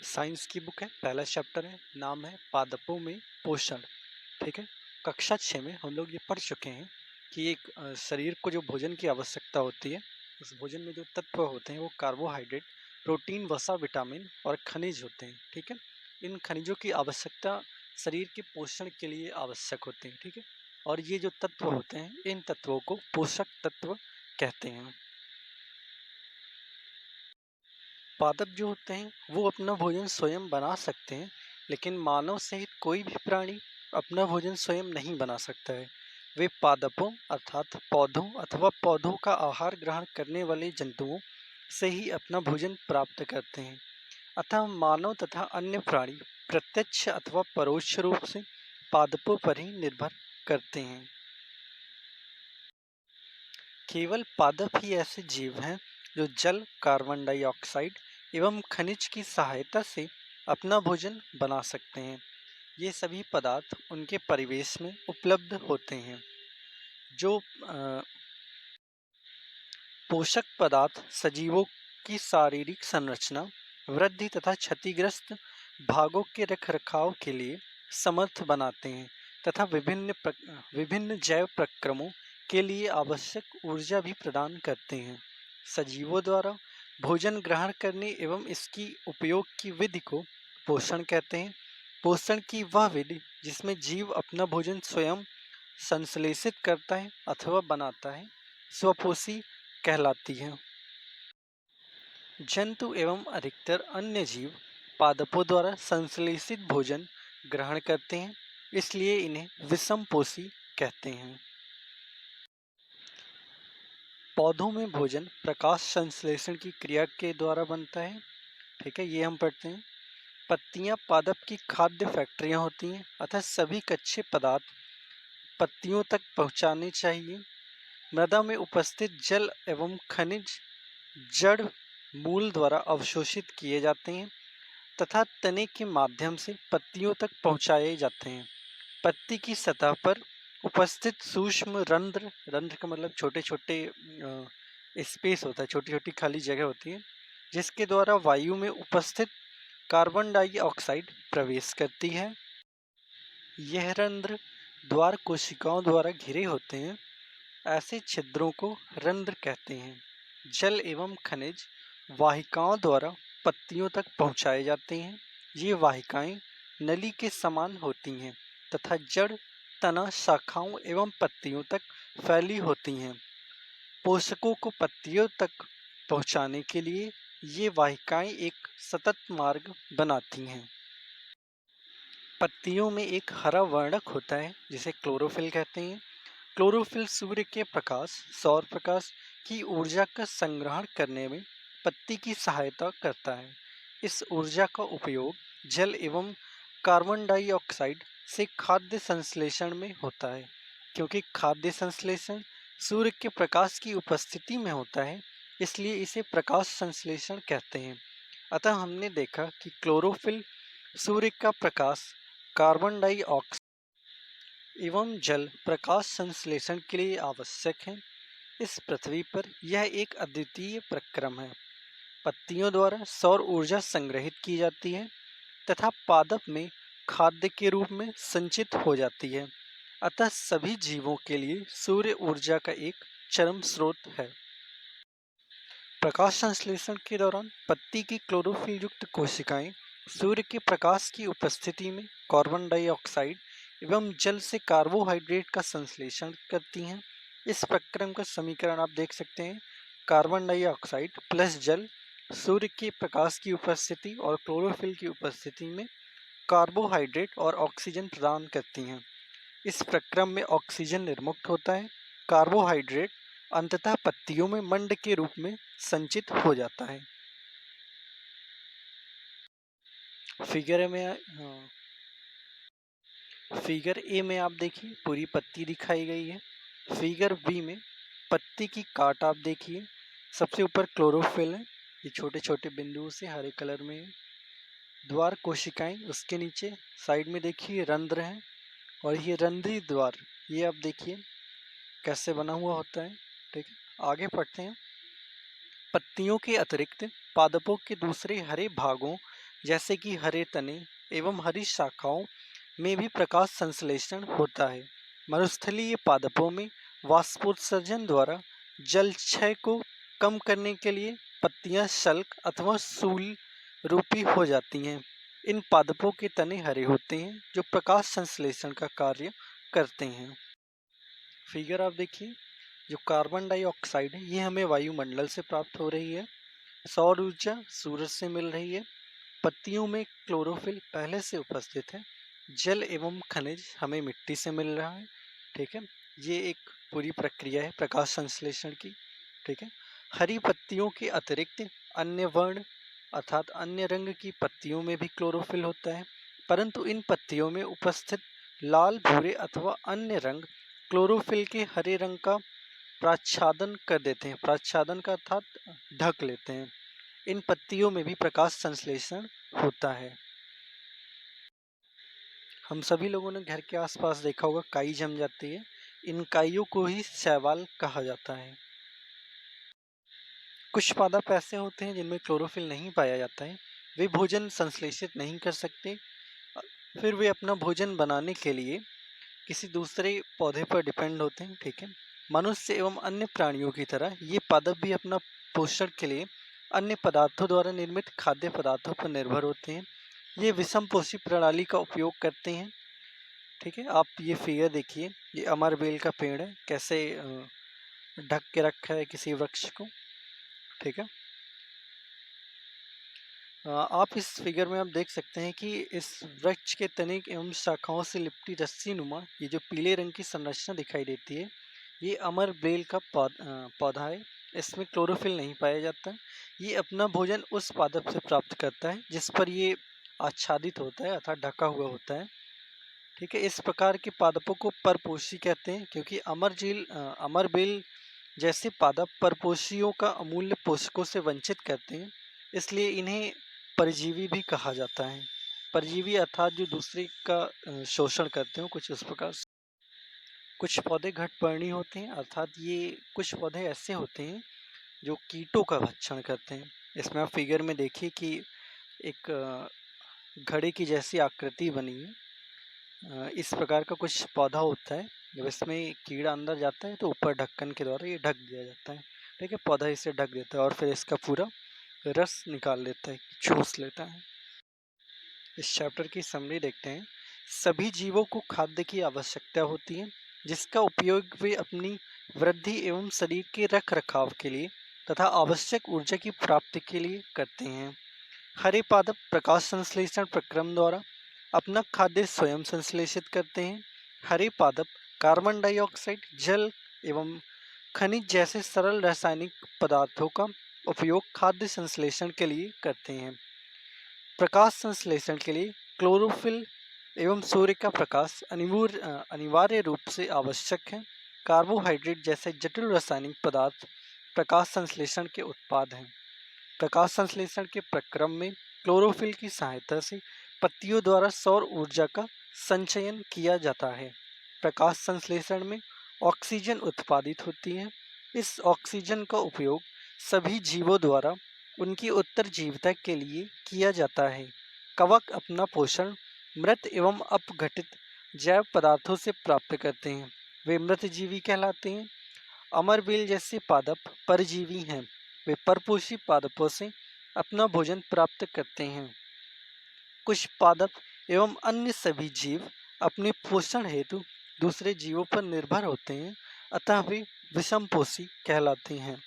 Science की book है, पहला चैप्टर है, नाम है पादपों में पोषण। ठीक है। कक्षा 6 में हम लोग ये पढ़ चुके हैं कि एक शरीर को जो भोजन की आवश्यकता होती है, उस भोजन में जो तत्व होते हैं वो कार्बोहाइड्रेट, प्रोटीन, वसा, विटामिन और खनिज होते हैं। ठीक है। इन खनिजों की आवश्यकता शरीर के पोषण के लिए आवश्यक होते हैं। ठीक है। और ये जो तत्व होते हैं, इन तत्वों को पोषक तत्व कहते हैं। पादप जो होते हैं वो अपना भोजन स्वयं बना सकते हैं, लेकिन मानव सहित कोई भी प्राणी अपना भोजन स्वयं नहीं बना सकता है। वे पादपों अर्थात पौधों अथवा पौधों का आहार ग्रहण करने वाले जंतुओं से ही अपना भोजन प्राप्त करते हैं। अतः मानव तथा अन्य प्राणी प्रत्यक्ष अथवा परोक्ष रूप से पादपों पर ही निर्भर करते हैं। केवल पादप ही ऐसे जीव हैं जो जल, कार्बन डाइऑक्साइड एवं खनिज की सहायता से अपना भोजन बना सकते हैं। ये सभी पदार्थ उनके परिवेश में उपलब्ध होते हैं। जो पोषक पदार्थ सजीवों की शारीरिक संरचना, वृद्धि तथा क्षतिग्रस्त भागों के रखरखाव के लिए समर्थ बनाते हैं तथा विभिन्न जैव प्रक्रमों के लिए आवश्यक ऊर्जा भी प्रदान करते हैं। सजीवों द्वारा भोजन ग्रहण करने एवं इसकी उपयोग की विधि को पोषण कहते हैं। पोषण की वह विधि जिसमें जीव अपना भोजन स्वयं संश्लेषित करता है अथवा बनाता है, स्वपोषी कहलाती है। जंतु एवं अधिकतर अन्य जीव पादपों द्वारा संश्लेषित भोजन ग्रहण करते हैं, इसलिए इन्हें विषमपोषी कहते हैं। पौधों में भोजन प्रकाश संश्लेषण की क्रिया के द्वारा बनता है। ठीक है, ये हम पढ़ते हैं। पत्तियां पादप की खाद्य फैक्ट्रियां होती हैं, अतः सभी कच्चे पदार्थ पत्तियों तक पहुंचाने चाहिए। मृदा में उपस्थित जल एवं खनिज जड़ मूल द्वारा अवशोषित किए जाते हैं तथा तने के माध्यम से पत्तियों तक पहुंचाए जाते हैं। पत्ती की सतह पर उपस्थित सूक्ष्म रंध्र, रंध्र का मतलब छोटे छोटे स्पेस होता है, छोटी छोटी खाली जगह होती है, जिसके द्वारा वायु में उपस्थित कार्बन डाइऑक्साइड प्रवेश करती है। यह रंध्र द्वार कोशिकाओं द्वारा घिरे होते हैं। ऐसे छिद्रों को रंध्र कहते हैं। जल एवं खनिज वाहिकाओं द्वारा पत्तियों तक पहुंचाए जाते हैं। ये वाहिकाएं नली के समान होती हैं तथा जड़, तना, शाखाओं एवं पत्तियों तक फैली होती हैं। पोषकों को पत्तियों तक पहुंचाने के लिए ये वाहिकाएं एक सतत मार्ग बनाती हैं। पत्तियों में एक हरा वर्णक होता है जिसे क्लोरोफिल कहते हैं। क्लोरोफिल सूर्य के प्रकाश, सौर प्रकाश की ऊर्जा का संग्रहण करने में पत्ती की सहायता करता है। इस ऊर्जा का उपयोग जल एवं कार्बन डाइऑक्साइड से खाद्य संश्लेषण में होता है। क्योंकि खाद्य संश्लेषण सूर्य के प्रकाश की उपस्थिति में होता है, इसलिए इसे प्रकाश संश्लेषण कहते हैं। अतः हमने देखा कि क्लोरोफिल सूर्य का प्रकाश, कार्बन डाइऑक्साइड एवं जल प्रकाश संश्लेषण के लिए आवश्यक है। इस पृथ्वी पर यह एक अद्वितीय प्रक्रम है। पत्तियों द्वारा सौर ऊर्जा संग्रहित की जाती है तथा पादप में खाद्य के रूप में संचित हो जाती है। अतः सभी जीवों के लिए सूर्य ऊर्जा का एक चरम स्रोत है। प्रकाश संश्लेषण के दौरान पत्ती की क्लोरोफिल युक्त कोशिकाएं सूर्य के प्रकाश की उपस्थिति में कार्बन डाइऑक्साइड एवं जल से कार्बोहाइड्रेट का संश्लेषण करती हैं। इस प्रक्रम का समीकरण आप देख सकते हैं। कार्बन डाइऑक्साइड प्लस जल सूर्य के प्रकाश की उपस्थिति और क्लोरोफिल की उपस्थिति में कार्बोहाइड्रेट और ऑक्सीजन प्रदान करती हैं। इस प्रक्रम में ऑक्सीजन निर्मुक्त होता है। कार्बोहाइड्रेट अंततः पत्तियों में मंड के रूप में संचित हो जाता है। फिगर ए में आप देखिए पूरी पत्ती दिखाई गई है। फिगर बी में पत्ती की काट आप देखिए। सबसे ऊपर क्लोरोफिल है, ये छोटे छोटे बिंदुओं से हरे कलर में है। द्वार कोशिकाएं, उसके नीचे साइड में देखिए रंध्र हैं और ये रंध्री द्वार, ये आप देखिए कैसे बना हुआ होता है। ठीक है, आगे पढ़ते हैं। पत्तियों के अतिरिक्त पादपों के दूसरे हरे भागों जैसे कि हरे तने एवं हरी शाखाओं में भी प्रकाश संश्लेषण होता है। मरुस्थलीय पादपों में वाष्पोत्सर्जन द्वारा जल क्षय को कम करने के लिए पत्तियां शल्क अथवा सूल रूपी हो जाती हैं। इन पादपों के तने हरे होते हैं जो प्रकाश संश्लेषण का कार्य करते हैं। फिगर आप देखिए, जो कार्बन डाइऑक्साइड है ये हमें वायुमंडल से प्राप्त हो रही है, सौर ऊर्जा सूरज से मिल रही है, पत्तियों में क्लोरोफिल पहले से उपस्थित है, जल एवं खनिज हमें मिट्टी से मिल रहा है। ठीक है, ये एक पूरी प्रक्रिया है प्रकाश संश्लेषण की। ठीक है, हरी पत्तियों के अतिरिक्त अन्य वर्ण अर्थात अन्य रंग की पत्तियों में भी क्लोरोफिल होता है, परंतु इन पत्तियों में उपस्थित लाल भूरे अथवा अन्य रंग क्लोरोफिल के हरे रंग का प्राच्छादन कर देते हैं। प्राच्छादन का अर्थात ढक लेते हैं। इन पत्तियों में भी प्रकाश संश्लेषण होता है। हम सभी लोगों ने घर के आसपास देखा होगा काई जम जाती है, इन काइयों को ही शैवाल कहा जाता है। कुछ पादप ऐसे होते हैं जिनमें क्लोरोफिल नहीं पाया जाता है, वे भोजन संश्लेषित नहीं कर सकते, फिर वे अपना भोजन बनाने के लिए किसी दूसरे पौधे पर डिपेंड होते हैं। ठीक है, मनुष्य एवं अन्य प्राणियों की तरह ये पादप भी अपना पोषण के लिए अन्य पदार्थों द्वारा निर्मित खाद्य पदार्थों पर निर्भर होते हैं। ये विषम पोषी प्रणाली का उपयोग करते हैं। ठीक है, आप ये फिगर देखिए, ये अमर बेल का पेड़ है, कैसे ढक के रखा है किसी वृक्ष को। ठीक है, आप इस फिगर में आप देख सकते हैं कि इस वृक्ष के तने एवं शाखाओं से लिपटी रस्सी नुमा ये जो पीले रंग की संरचना दिखाई देती है, ये अमर बेल का पौधा है। इसमें क्लोरोफिल नहीं पाया जाता। ये अपना भोजन उस पादप से प्राप्त करता है जिस पर ये आच्छादित होता है अर्थात ढका हुआ होता है। ठीक है, इस प्रकार के पादपों को परपोषी कहते हैं, क्योंकि अमर बेल जैसे पादप परपोषियों का अमूल्य पोषकों से वंचित करते हैं, इसलिए इन्हें परजीवी भी कहा जाता है। परजीवी अर्थात जो दूसरे का शोषण करते हो, कुछ उस प्रकार से। कुछ पौधे घटपर्णी होते हैं, अर्थात ये कुछ पौधे ऐसे होते हैं जो कीटों का भक्षण करते हैं। इसमें आप फिगर में देखिए कि एक घड़े की जैसी आकृति बनी है। इस प्रकार का कुछ पौधा होता है, जब इसमें कीड़ा अंदर जाता है तो ऊपर ढक्कन के द्वारा ये ढक दिया जाता है। ठीक है, पौधा इसे ढक देता है और फिर इसका पूरा रस निकाल लेता है, चूस लेता है। इस चैप्टर की समरी देखते हैं। सभी जीवों को खाद्य की आवश्यकता होती है, जिसका उपयोग वे अपनी वृद्धि एवं शरीर के रख रखाव के लिए तथा आवश्यक ऊर्जा की प्राप्ति के लिए करते हैं। हरे पादप प्रकाश संश्लेषण प्रक्रम द्वारा अपना खाद्य स्वयं संश्लेषित करते हैं। हरे पादप कार्बन डाइऑक्साइड, जल एवं खनिज जैसे सरल रासायनिक पदार्थों का उपयोग खाद्य संश्लेषण के लिए करते हैं। प्रकाश संश्लेषण के लिए क्लोरोफिल एवं सूर्य का प्रकाश अनिवार्य रूप से आवश्यक है। कार्बोहाइड्रेट जैसे जटिल रासायनिक पदार्थ प्रकाश संश्लेषण के उत्पाद हैं। प्रकाश संश्लेषण के प्रक्रम में क्लोरोफिल की सहायता से पत्तियों द्वारा सौर ऊर्जा का संचयन किया जाता है। प्रकाश संश्लेषण में ऑक्सीजन उत्पादित होती है। इस ऑक्सीजन का उपयोग सभी जीवों द्वारा उनकी उत्तरजीविता के लिए किया जाता है। कवक अपना पोषण मृत एवं अपघटित जैव पदार्थों से प्राप्त करते हैं, वे मृतजीवी कहलाते हैं। अमरबेल जैसे पादप परजीवी हैं, वे परपोषी पादपों से अपना भोजन प्राप्त करते हैं। कुछ पादप एवं अन्य सभी जीव अपने पोषण हेतु दूसरे जीवों पर निर्भर होते हैं, अतः वे विषमपोषी कहलाते हैं।